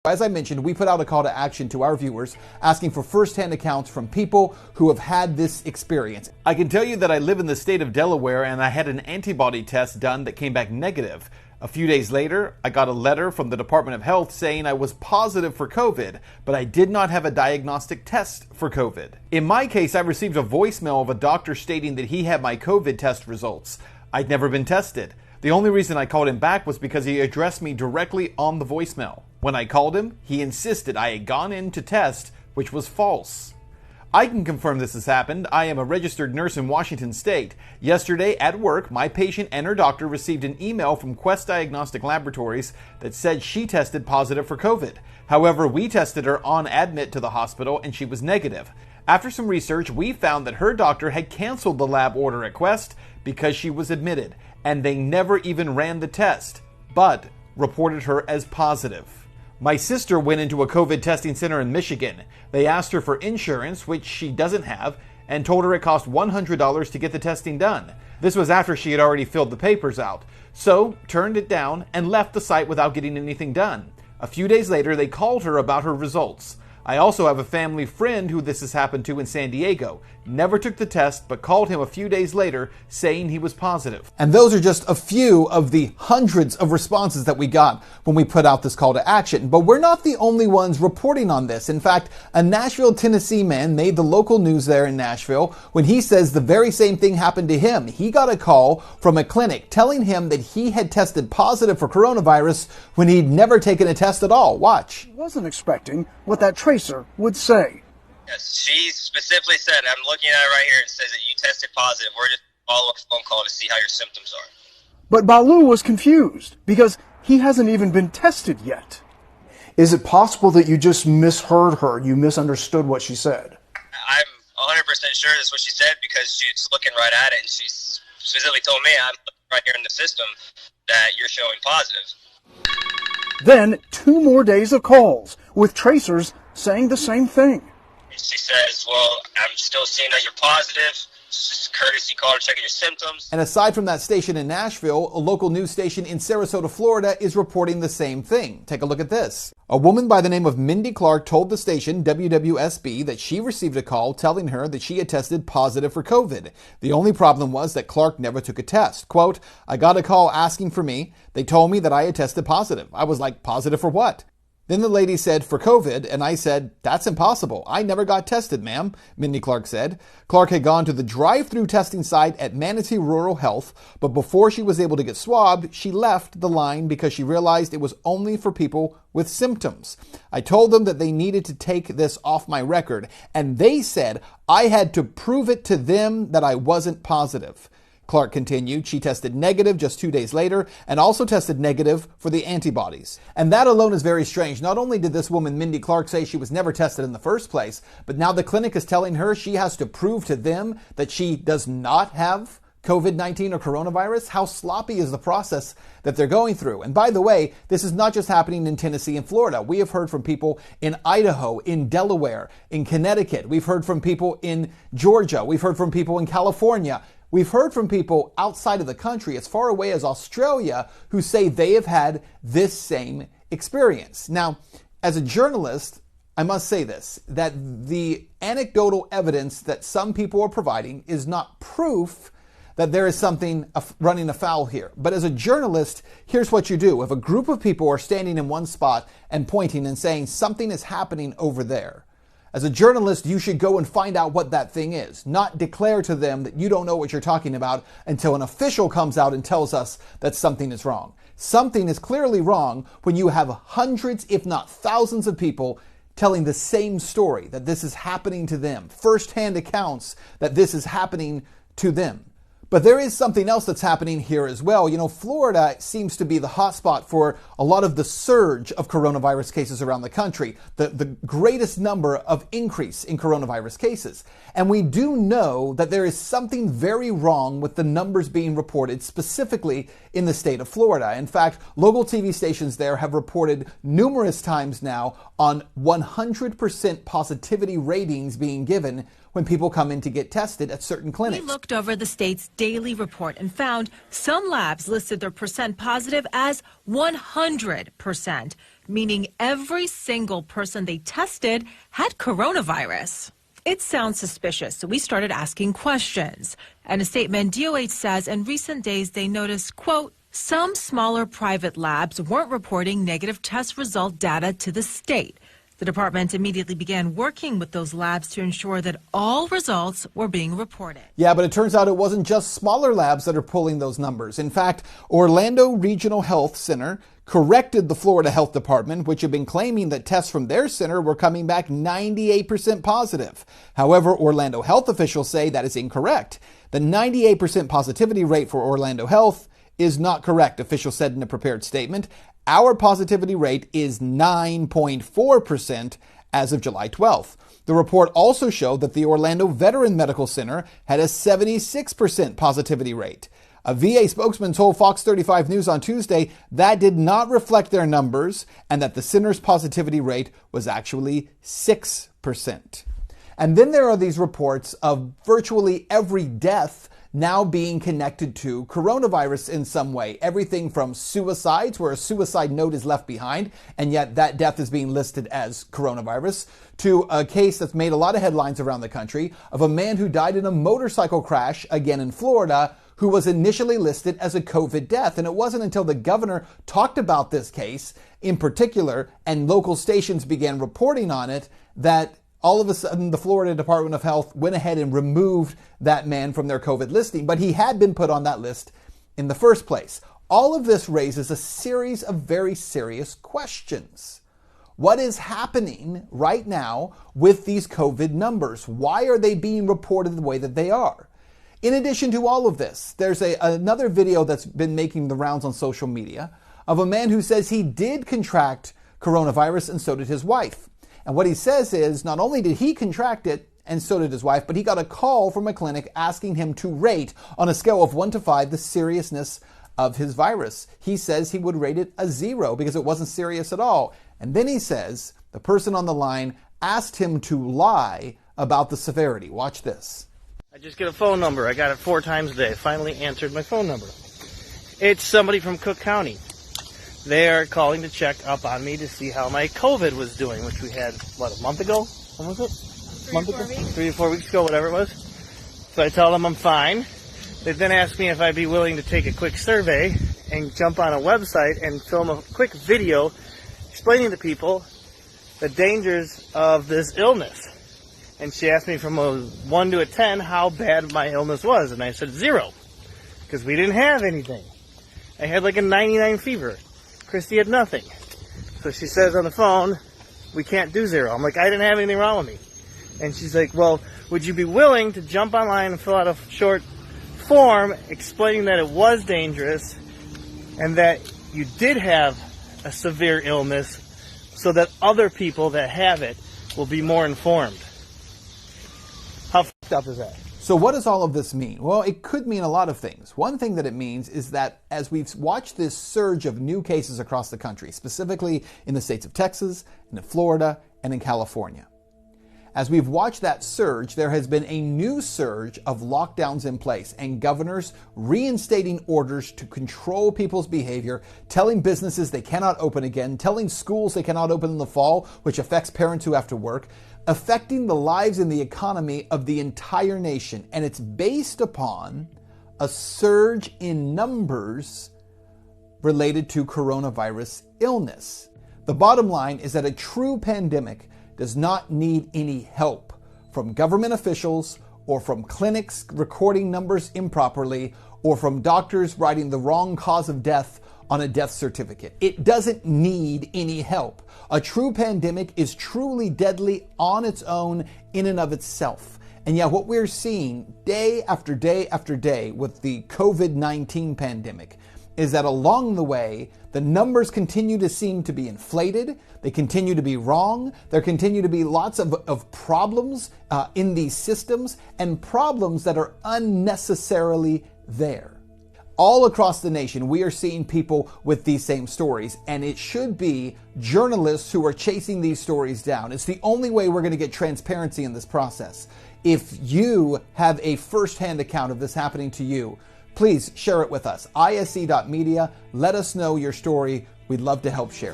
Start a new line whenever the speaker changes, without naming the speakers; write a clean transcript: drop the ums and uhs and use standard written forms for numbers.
As I mentioned, we put out a call to action to our viewers asking for first-hand accounts from people who have had this experience. I can tell you that I live in the state of Delaware and I had an antibody test done that came back negative. A few days later, I got a letter from the Department of Health saying I was positive for COVID, but I did not have a diagnostic test for COVID. In my case, I received a voicemail of a doctor stating that he had my COVID test results. I'd never been tested. The only reason I called him back was because he addressed me directly on the voicemail. When I called him, he insisted I had gone in to test, which was false. I can confirm this has happened. I am a registered nurse in Washington State. Yesterday at work, my patient and her doctor received an email from Quest Diagnostic Laboratories that said she tested positive for COVID. However, we tested her on admit to the hospital and she was negative. After some research, we found that her doctor had canceled the lab order at Quest because she was admitted, and they never even ran the test, but reported her as positive. My sister went into a COVID testing center in Michigan. They asked her for insurance, which she doesn't have, and told her it cost $100 to get the testing done. This was after she had already filled the papers out, so turned it down and left the site without getting anything done. A few days later, they called her about her results. I also have a family friend who this has happened to in San Diego. Never took the test, but called him a few days later saying he was positive. And those are just a few of the hundreds of responses that we got when we put out this call to action. But we're not the only ones reporting on this. In fact, a Nashville, Tennessee man made the local news there in Nashville when he says the very same thing happened to him. He got a call from a clinic telling him that he had tested positive for coronavirus when he'd never taken a test at all. Watch.
Wasn't expecting what that tracer would say.
Yes, she specifically said, I'm looking at it right here, it says that you tested positive. We're just follow up phone call to see how your symptoms are.
But Balu was confused because he hasn't even been tested yet. Is it possible that you just misheard her? You misunderstood what she said?
I'm 100% sure that's what she said because she's looking right at it and she specifically told me, I'm looking right here in the system, that you're showing positive.
Then 2 more days of calls with tracers saying the same thing.
She says, well, I'm still seeing that you're positive. Just a courtesy call to check your symptoms.
And aside from that station in Nashville, a local news station in Sarasota, Florida is reporting the same thing. Take a look at this. A woman by the name of Mindy Clark told the station WWSB that she received a call telling her that she had tested positive for COVID. The only problem was that Clark never took a test. Quote, I got a call asking for me. They told me that I had tested positive. I was like, positive for what? Then the lady said, for COVID, and I said, that's impossible. I never got tested, ma'am, Mindy Clark said. Clark had gone to the drive-through testing site at Manatee Rural Health, but before she was able to get swabbed, she left the line because she realized it was only for people with symptoms. I told them that they needed to take this off my record, and they said I had to prove it to them that I wasn't positive. Clark continued, she tested negative just 2 days later and also tested negative for the antibodies. And that alone is very strange. Not only did this woman, Mindy Clark, say she was never tested in the first place, but now the clinic is telling her she has to prove to them that she does not have COVID-19 or coronavirus. How sloppy is the process that they're going through? And by the way, this is not just happening in Tennessee and Florida. We have heard from people in Idaho, in Delaware, in Connecticut. We've heard from people in Georgia. We've heard from people in California. We've heard from people outside of the country, as far away as Australia, who say they have had this same experience. Now, as a journalist, I must say this, that the anecdotal evidence that some people are providing is not proof that there is something running afoul here. But as a journalist, here's what you do. If a group of people are standing in one spot and pointing and saying something is happening over there, as a journalist, you should go and find out what that thing is, not declare to them that you don't know what you're talking about until an official comes out and tells us that something is wrong. Something is clearly wrong when you have hundreds, if not thousands of people telling the same story, that this is happening to them, first-hand accounts that this is happening to them. But there is something else that's happening here as well. You know, Florida seems to be the hotspot for a lot of the surge of coronavirus cases around the country, the greatest number of increase in coronavirus cases. And we do know that there is something very wrong with the numbers being reported specifically in the state of Florida. In fact, local TV stations there have reported numerous times now on 100% positivity ratings being given when people come in to get tested at certain clinics.
We looked over the state's daily report and found some labs listed their percent positive as 100%. meaning every single person they tested had coronavirus. It sounds suspicious, so we started asking questions. And a statement, DOH says in recent days they noticed, quote, some smaller private labs weren't reporting negative test result data to the state. The department immediately began working with those labs to ensure that all results were being reported.
Yeah, but it turns out it wasn't just smaller labs that are pulling those numbers. In fact, Orlando Regional Health Center corrected the Florida Health Department, which had been claiming that tests from their center were coming back 98% positive. However, Orlando health officials say that is incorrect. The 98% positivity rate for Orlando Health is not correct, officials said in a prepared statement. Our positivity rate is 9.4% as of July 12th. The report also showed that the Orlando Veteran Medical Center had a 76% positivity rate. A VA spokesman told Fox 35 News on Tuesday that did not reflect their numbers and that the center's positivity rate was actually 6%. And then there are these reports of virtually every death now being connected to coronavirus in some way. Everything from suicides, where a suicide note is left behind, and yet that death is being listed as coronavirus, to a case that's made a lot of headlines around the country of a man who died in a motorcycle crash, again in Florida, who was initially listed as a COVID death. And it wasn't until the governor talked about this case in particular and local stations began reporting on it that all of a sudden, the Florida Department of Health went ahead and removed that man from their COVID listing, but he had been put on that list in the first place. All of this raises a series of very serious questions. What is happening right now with these COVID numbers? Why are they being reported the way that they are? In addition to all of this, there's another video that's been making the rounds on social media of a man who says he did contract coronavirus and so did his wife. And what he says is not only did he contract it, and so did his wife, but he got a call from a clinic asking him to rate on a scale of 1 to 5 the seriousness of his virus. He says he would rate it a 0 because it wasn't serious at all. And then he says the person on the line asked him to lie about the severity. Watch this.
I just get a phone number. I got it 4 times a day. Finally answered my phone number. It's somebody from Cook County. They are calling to check up on me to see how my COVID was doing, which we had, a month ago? When was it? 3 or 4 weeks ago, whatever it was. So I tell them I'm fine. They then ask me if I'd be willing to take a quick survey and jump on a website and film a quick video explaining to people the dangers of this illness. And she asked me from a 1 to a 10 how bad my illness was, and I said 0, because we didn't have anything. I had a 99 fever. Christy had nothing. So she says on the phone, we can't do 0. I'm like, I didn't have anything wrong with me. And she's like, well, would you be willing to jump online and fill out a short form explaining that it was dangerous and that you did have a severe illness so that other people that have it will be more informed? How fucked up is that?
So what does all of this mean? Well, it could mean a lot of things. One thing that it means is that as we've watched this surge of new cases across the country, specifically in the states of Texas, and in Florida, and in California, as we've watched that surge, there has been a new surge of lockdowns in place and governors reinstating orders to control people's behavior, telling businesses they cannot open again, telling schools they cannot open in the fall, which affects parents who have to work, affecting the lives and the economy of the entire nation. And it's based upon a surge in numbers related to coronavirus illness. The bottom line is that a true pandemic does not need any help from government officials or from clinics recording numbers improperly or from doctors writing the wrong cause of death on a death certificate. It doesn't need any help. A true pandemic is truly deadly on its own in and of itself. And yet what we're seeing day after day after day with the COVID-19 pandemic is that along the way, the numbers continue to seem to be inflated. They continue to be wrong. There continue to be lots of problems in these systems and problems that are unnecessarily there. All across the nation, we are seeing people with these same stories, and it should be journalists who are chasing these stories down. It's the only way we're going to get transparency in this process. If you have a firsthand account of this happening to you, please share it with us. ISC.media. Let us know your story. We'd love to help share.